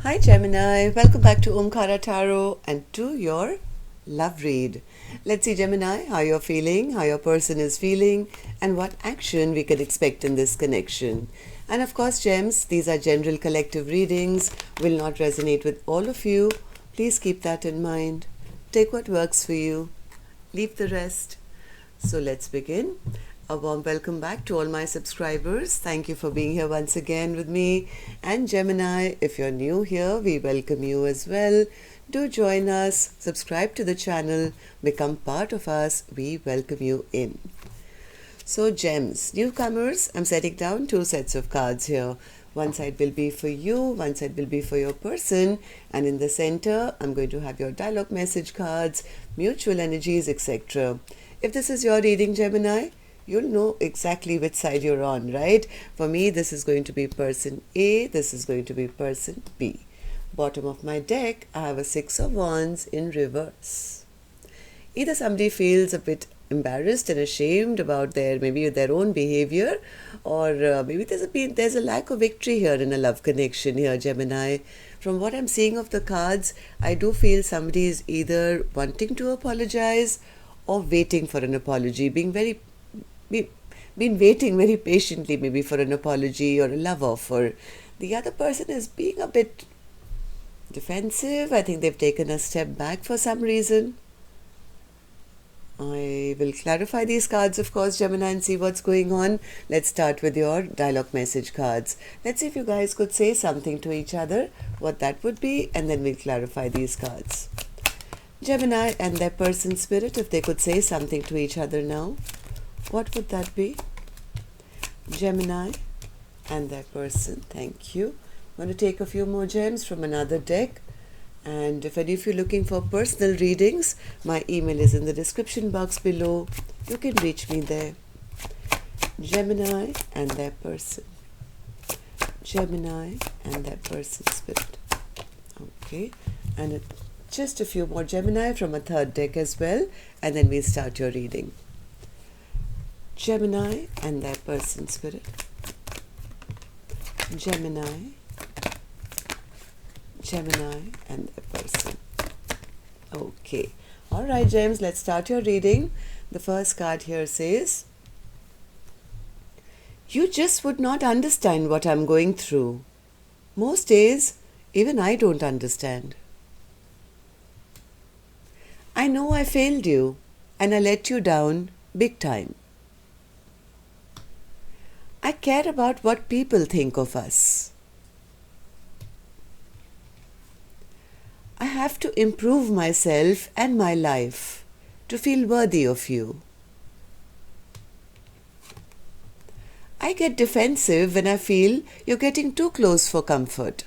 Hi Gemini, welcome back to Omkaratarot and to your love read. Let's see Gemini, how you're feeling, how your person is feeling and what action we can expect in this connection. And of course gems, these are general collective readings, will not resonate with all of you. Please keep that in mind. Take what works for you, leave the rest. So let's begin. A warm welcome back to all my subscribers. Thank you for being here once again with me. And Gemini, if you're new here, we welcome you as well. Do join us, subscribe to the channel, become part of us. We welcome you in. So gems, newcomers, I'm setting down 2 sets of cards here. One side will be for you, one side will be for your person, and in the center, I'm going to have your dialogue message cards, mutual energies, etc. If this is your reading, Gemini, you'll know exactly which side you're on, right? For me, this is going to be person A, this is going to be person B. Bottom of my deck, I have a 6 of Wands in reverse. Either somebody feels a bit embarrassed and ashamed about their own behavior, or maybe there's a lack of victory here in a love connection here, Gemini. From what I'm seeing of the cards, I do feel somebody is either wanting to apologize or waiting for an apology, been waiting very patiently maybe for an apology or a love offer. The other person is being a bit defensive. I think they've taken a step back for some reason. I will clarify these cards, of course, Gemini, and see what's going on. Let's start with your dialogue message cards. Let's see if you guys could say something to each other, what that would be, and then we'll clarify these cards. Gemini and their person spirit, if they could say something to each other now, what would that be? Gemini and their person. Thank you. I'm going to take a few more gems from another deck. And if any of you are looking for personal readings, my email is in the description box below. You can reach me there. Gemini and their person. Gemini and their person spirit. Okay. And just a few more Gemini from a third deck as well. And then we'll start your reading. Gemini and their person spirit. Gemini and their person. Okay. Alright, gems, let's start your reading. The first card here says, you just would not understand what I'm going through. Most days, even I don't understand. I know I failed you and I let you down big time. I care about what people think of us. I have to improve myself and my life to feel worthy of you. I get defensive when I feel you're getting too close for comfort.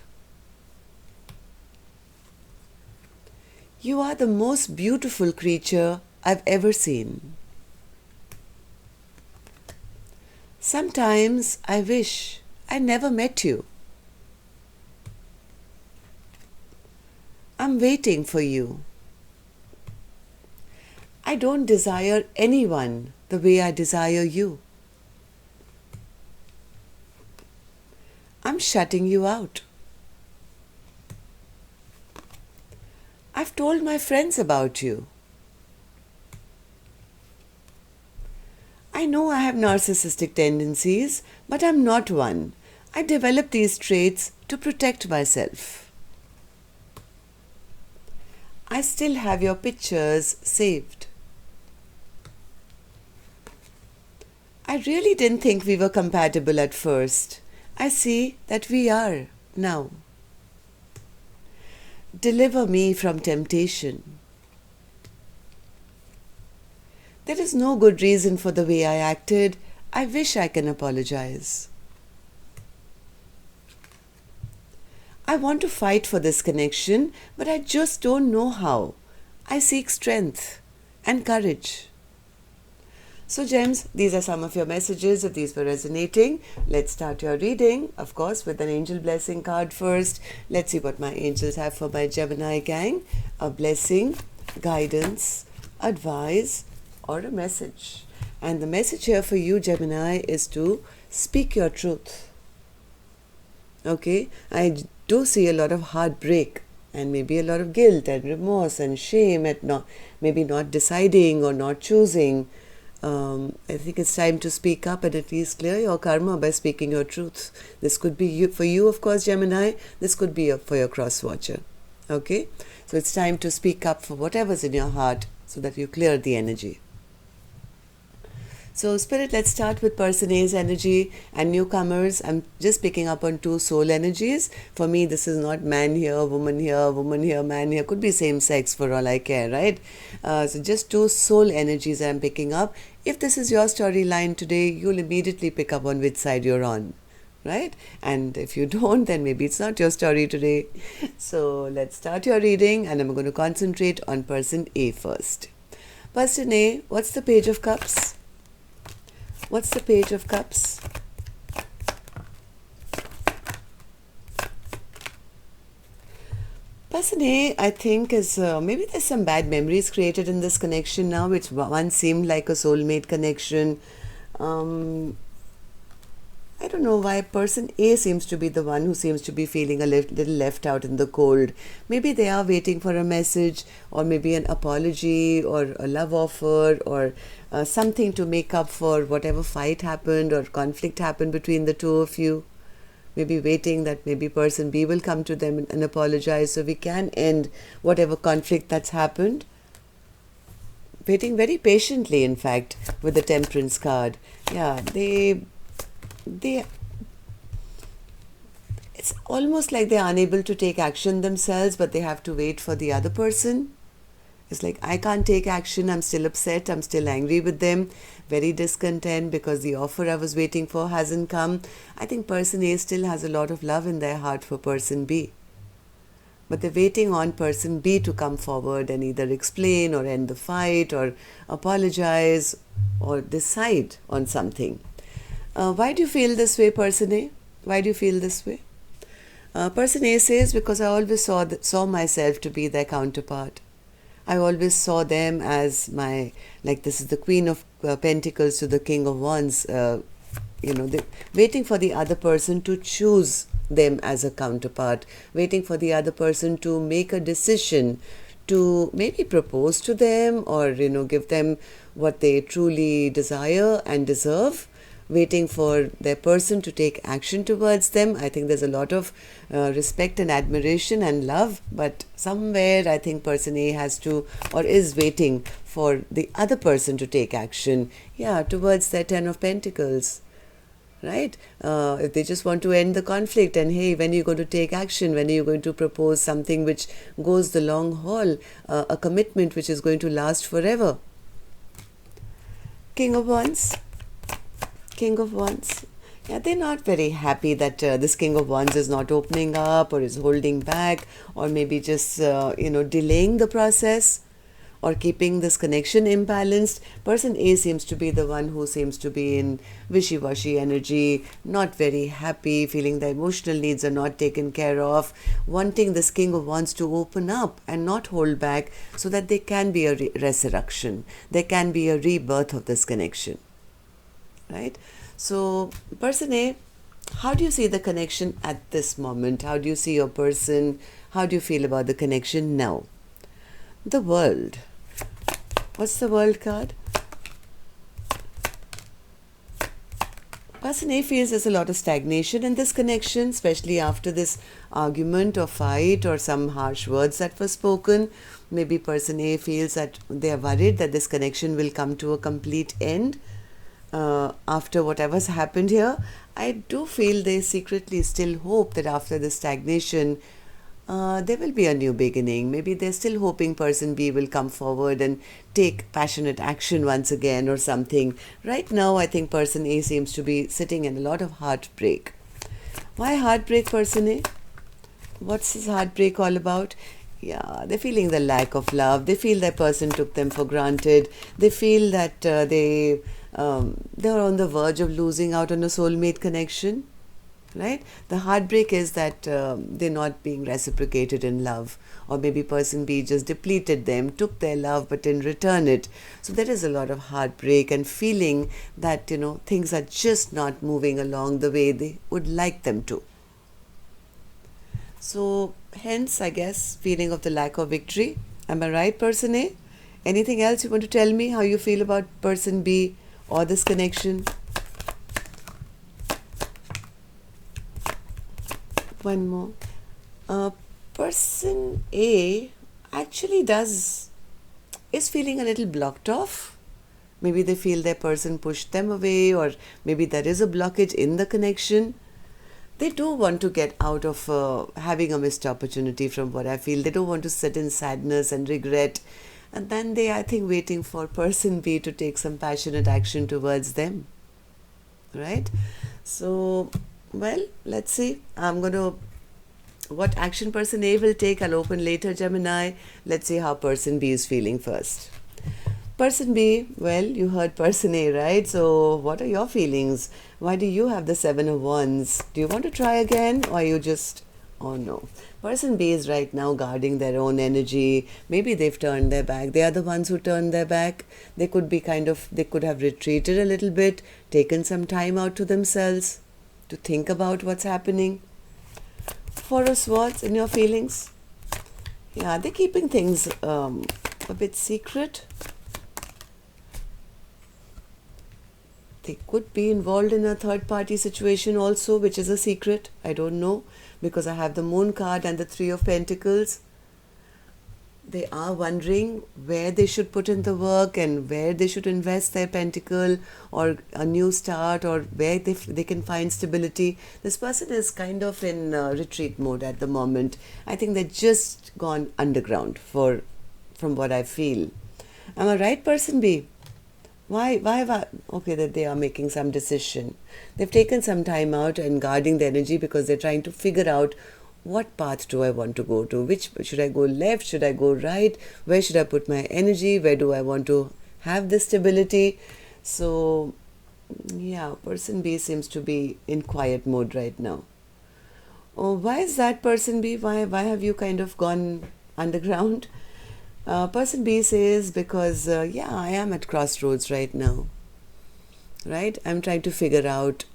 You are the most beautiful creature I've ever seen. Sometimes I wish I never met you. I'm waiting for you. I don't desire anyone the way I desire you. I'm shutting you out. I've told my friends about you. I know I have narcissistic tendencies, but I'm not one. I developed these traits to protect myself. I still have your pictures saved. I really didn't think we were compatible at first. I see that we are now. Deliver me from temptation. There is no good reason for the way I acted. I wish I can apologize. I want to fight for this connection, but I just don't know how. I seek strength and courage. So gems, these are some of your messages. If these were resonating, let's start your reading, of course, with an angel blessing card first. Let's see what my angels have for my Gemini gang. A blessing, guidance, advice, or a message. And the message here for you, Gemini, is to speak your truth. Okay, I do see a lot of heartbreak and maybe a lot of guilt and remorse and shame at maybe not deciding or not choosing. I think it's time to speak up and at least clear your karma by speaking your truth. This could be for you, of course, Gemini. This could be for your cross watcher. Okay? So it's time to speak up for whatever's in your heart so that you clear the energy. So Spirit, let's start with person A's energy and newcomers. I'm just picking up on 2 soul energies. For me, this is not man here, woman here, man here. Could be same sex for all I care, right? So just 2 soul energies I'm picking up. If this is your storyline today, you'll immediately pick up on which side you're on, right? And if you don't, then maybe it's not your story today. So let's start your reading and I'm going to concentrate on person A first. Person A, what's the Page of Cups? What's the Page of Cups? Person A, I think, is maybe there's some bad memories created in this connection now, which once seemed like a soulmate connection. I don't know why person A seems to be the one who seems to be feeling a little left out in the cold. Maybe they are waiting for a message or maybe an apology or a love offer or something to make up for whatever fight happened or conflict happened between the two of you. Maybe waiting that maybe person B will come to them and apologize so we can end whatever conflict that's happened. Waiting very patiently, in fact, with the Temperance card. Yeah, it's almost like they're unable to take action themselves, but they have to wait for the other person. It's like, I can't take action, I'm still upset, I'm still angry with them, very discontent because the offer I was waiting for hasn't come. I think person A still has a lot of love in their heart for person B. But they're waiting on person B to come forward and either explain or end the fight or apologize or decide on something. Why do you feel this way, person A? Why do you feel this way? Person A says, because I always saw myself to be their counterpart. I always saw them as this is the Queen of Pentacles to the King of Wands. Waiting for the other person to choose them as a counterpart. Waiting for the other person to make a decision to maybe propose to them or, give them what they truly desire and deserve. Waiting for their person to take action towards them. I think there's a lot of respect and admiration and love, but somewhere I think person A has to or is waiting for the other person to take action, towards their 10 of Pentacles, right? If they just want to end the conflict and hey, when are you going to take action? When are you going to propose something which goes the long haul, a commitment which is going to last forever? King of Wands. King of Wands. Yeah, they're not very happy that this King of Wands is not opening up or is holding back or maybe just, delaying the process or keeping this connection imbalanced. Person A seems to be the one who seems to be in wishy-washy energy, not very happy, feeling the emotional needs are not taken care of, wanting this King of Wands to open up and not hold back so that there can be a resurrection. There can be a rebirth of this connection. Right? So, person A, how do you see the connection at this moment? How do you see your person? How do you feel about the connection now? The World. What's the World card? Person A feels there's a lot of stagnation in this connection, especially after this argument or fight or some harsh words that were spoken. Maybe person A feels that they are worried that this connection will come to a complete end. After whatever's happened here, I do feel they secretly still hope that after the stagnation, there will be a new beginning. Maybe they're still hoping person B will come forward and take passionate action once again or something. Right now, I think person A seems to be sitting in a lot of heartbreak. Why heartbreak, person A? What's this heartbreak all about? Yeah, they're feeling the lack of love. They feel that person took them for granted. They feel that they're on the verge of losing out on a soulmate connection, right? The heartbreak is that they're not being reciprocated in love, or maybe person B just depleted them, took their love but didn't return it. So there is a lot of heartbreak and feeling that, things are just not moving along the way they would like them to. So hence, I guess, feeling of the lack of victory. Am I right, person A? Anything else you want to tell me how you feel about person B or this connection? One more. Person A actually is feeling a little blocked off. Maybe they feel their person pushed them away, or maybe there is a blockage in the connection. They do want to get out of having a missed opportunity, from what I feel. They don't want to sit in sadness and regret. And then they, I think, waiting for person B to take some passionate action towards them. Right? So, well, let's see. What action person A will take, I'll open later, Gemini. Let's see how person B is feeling first. Person B, well, you heard person A, right? So what are your feelings? Why do you have the 7 of Wands? Do you want to try again, or you just, oh no. Person B is right now guarding their own energy. Maybe they've turned their back. They are the ones who turned their back. They could have retreated a little bit, taken some time out to themselves to think about what's happening. 4 of Swords in your feelings. Yeah, they're keeping things a bit secret. They could be involved in a third-party situation also, which is a secret. I don't know, because I have the Moon card and the 3 of Pentacles. They are wondering where they should put in the work and where they should invest their pentacle, or a new start, or where they can find stability. This person is kind of in retreat mode at the moment. I think they're just gone underground from what I feel. Am I right, person B? Why? Okay, that they are making some decision. They've taken some time out and guarding the energy because they're trying to figure out, what path do I want to go to? Should I go left? Should I go right? Where should I put my energy? Where do I want to have this stability? So, yeah, person B seems to be in quiet mode right now. Oh, why is that, person B? Why have you kind of gone underground? Person B says, because, yeah, I am at crossroads right now, right? I'm trying to figure out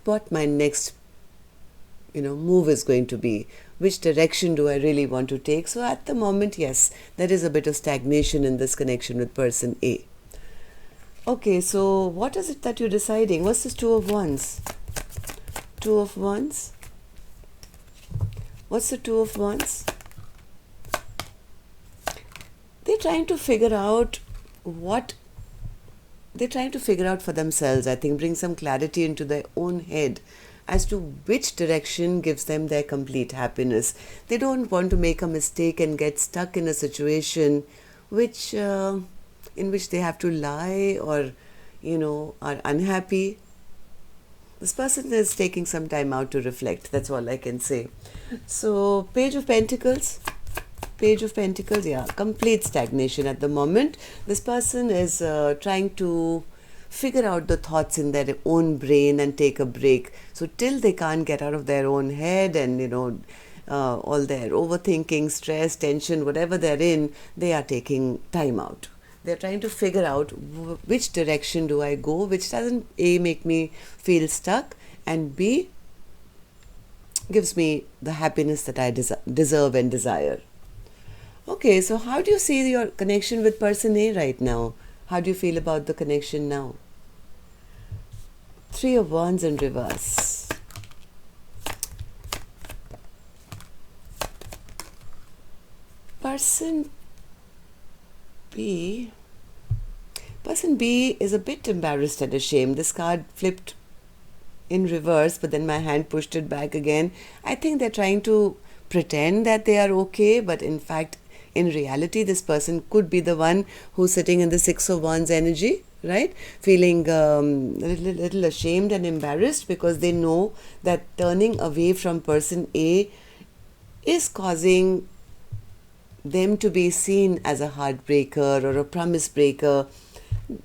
what my next, move is going to be. Which direction do I really want to take? So at the moment, yes, there is a bit of stagnation in this connection with person A. Okay, so what is it that you're deciding? What's this 2 of Wands? 2 of Wands? What's the 2 of Wands? They're trying to figure out for themselves, I think, bring some clarity into their own head as to which direction gives them their complete happiness. They don't want to make a mistake and get stuck in a situation in which they have to lie, or, are unhappy. This person is taking some time out to reflect. That's all I can say. So, Page of Pentacles. Page of Pentacles, yeah, complete stagnation at the moment. This person is trying to figure out the thoughts in their own brain and take a break. So till they can't get out of their own head and, all their overthinking, stress, tension, whatever they're in, they are taking time out. They're trying to figure out which direction do I go, which doesn't A, make me feel stuck, and B, gives me the happiness that I deserve and desire. Okay, so how do you see your connection with person A right now? How do you feel about the connection now? 3 of Wands in reverse. Person B is a bit embarrassed and ashamed. This card flipped in reverse, but then my hand pushed it back again. I think they're trying to pretend that they are okay, but in fact, in reality, this person could be the one who's sitting in the 6 of Wands energy, right? Feeling a little ashamed and embarrassed because they know that turning away from person A is causing them to be seen as a heartbreaker or a promise breaker.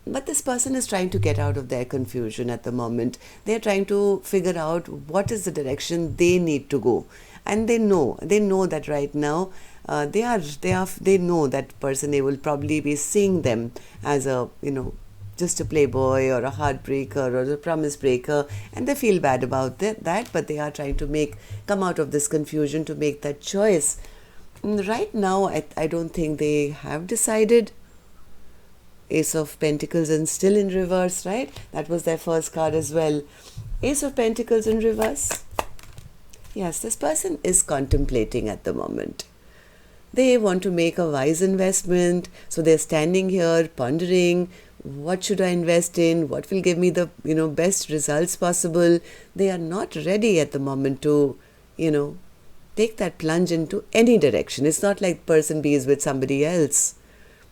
But this person is trying to get out of their confusion at the moment. They're trying to figure out what is the direction they need to go. And they know that right now they know that person A will probably be seeing them as a, just a playboy or a heartbreaker or a promise breaker, and they feel bad about that, but they are trying to come out of this confusion to make that choice. Right now, I don't think they have decided. Ace of Pentacles and still in reverse, right? That was their first card as well. Ace of Pentacles in reverse. Yes, this person is contemplating at the moment. They want to make a wise investment, so they're standing here pondering, what should I invest in? What will give me the best results possible? They are not ready at the moment to take that plunge into any direction. It's not like person B is with somebody else.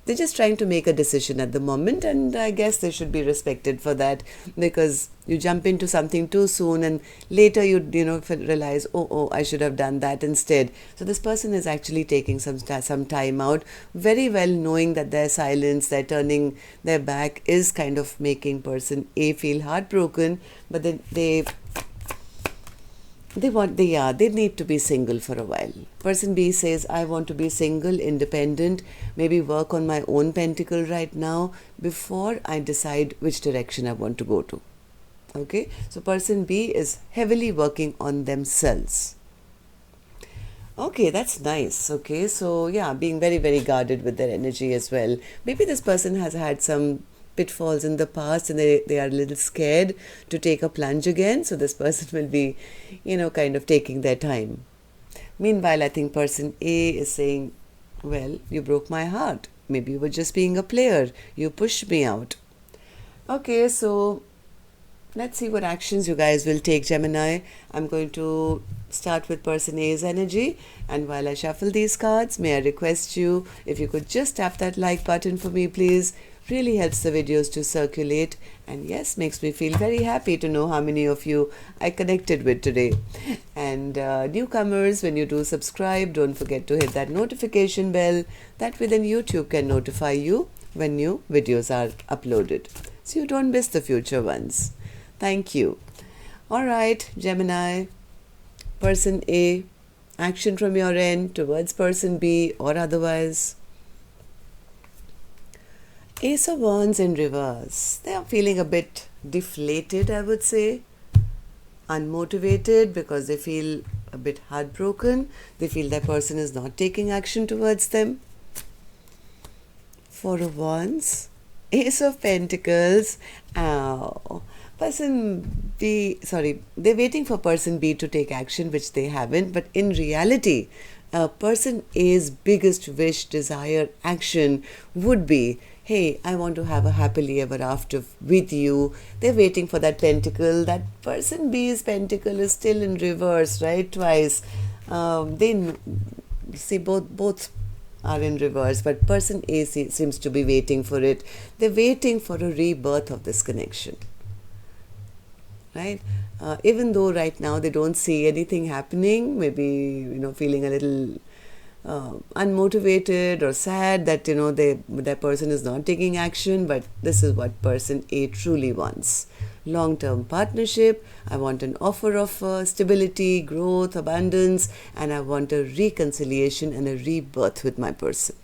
They're just trying to make a decision at the moment, and I guess they should be respected for that, because you jump into something too soon and later you realize, oh, I should have done that instead. So this person is actually taking some time out, very well knowing that their silence, their turning their back is kind of making person A feel heartbroken, but then they need to be single for a while. Person B says, I want to be single, independent, maybe work on my own pentacle right now before I decide which direction I want to go to. Okay, so person B is heavily working on themselves. Okay, that's nice. Okay, so yeah, being very, very guarded with their energy as well. Maybe this person has had some pitfalls in the past and they are a little scared to take a plunge again. So this person will be, kind of taking their time. Meanwhile, I think person A is saying, well, you broke my heart. Maybe you were just being a player. You pushed me out. Okay, so let's see what actions you guys will take, Gemini. I'm going to start with person A's energy, and while I shuffle these cards, may I request you, if you could just tap that like button for me, please. Really helps the videos to circulate, and yes, makes me feel very happy to know how many of you I connected with today. And newcomers, when you do subscribe, don't forget to hit that notification bell. That way then YouTube can notify you when new videos are uploaded, so you don't miss the future ones. Thank you. Alright, Gemini, person A, action from your end towards person B or otherwise. Ace of Wands in reverse. They are feeling a bit deflated, I would say. Unmotivated because they feel a bit heartbroken. They feel that person is not taking action towards them. Four of Wands. Ace of Pentacles. Person B, they're waiting for person B to take action, which they haven't. But in reality, person A's biggest wish, desire, action would be, hey, I want to have a happily ever after with you. They're waiting for that pentacle. That person B's pentacle is still in reverse, right? Twice. They see both are in reverse, but person A seems to be waiting for it. They're waiting for a rebirth of this connection, right? Even though right now they don't see anything happening, maybe feeling a little unmotivated or sad that that person is not taking action, but this is what person A truly wants. Long-term partnership. I want an offer of stability, growth, abundance, and I want a reconciliation and a rebirth with my person.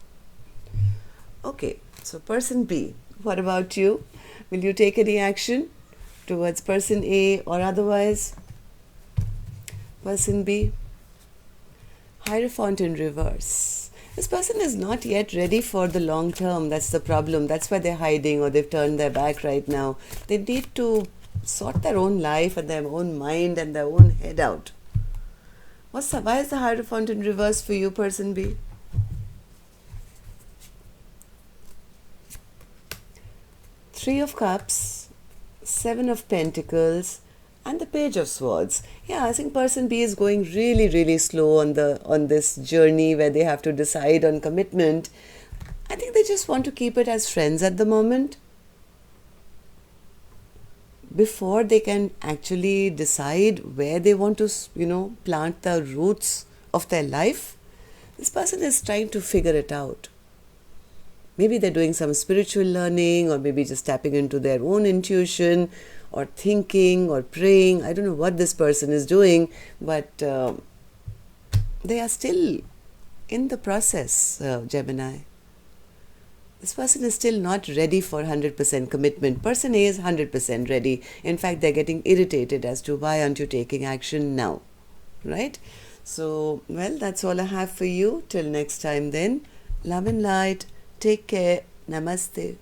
Okay, so person B, what about you? Will you take any action towards person A or otherwise? Person B. Hierophant in reverse. This person is not yet ready for the long term. That's the problem. That's why they're hiding or they've turned their back right now. They need to sort their own life and their own mind and their own head out. Why is the Hierophant in reverse for you, person B? Three of Cups, Seven of Pentacles, and the Page of Swords. Yeah, I think person B is going really, really slow on this journey where they have to decide on commitment. I think they just want to keep it as friends at the moment before they can actually decide where they want to, plant the roots of their life. This person is trying to figure it out. Maybe they're doing some spiritual learning, or maybe just tapping into their own intuition, or thinking or praying. I don't know what this person is doing, but they are still in the process, Gemini. This person is still not ready for 100% commitment. Person A is 100% ready. In fact, they're getting irritated as to why aren't you taking action now, right? So, well, that's all I have for you. Till next time then. Love and light. Take care. Namaste.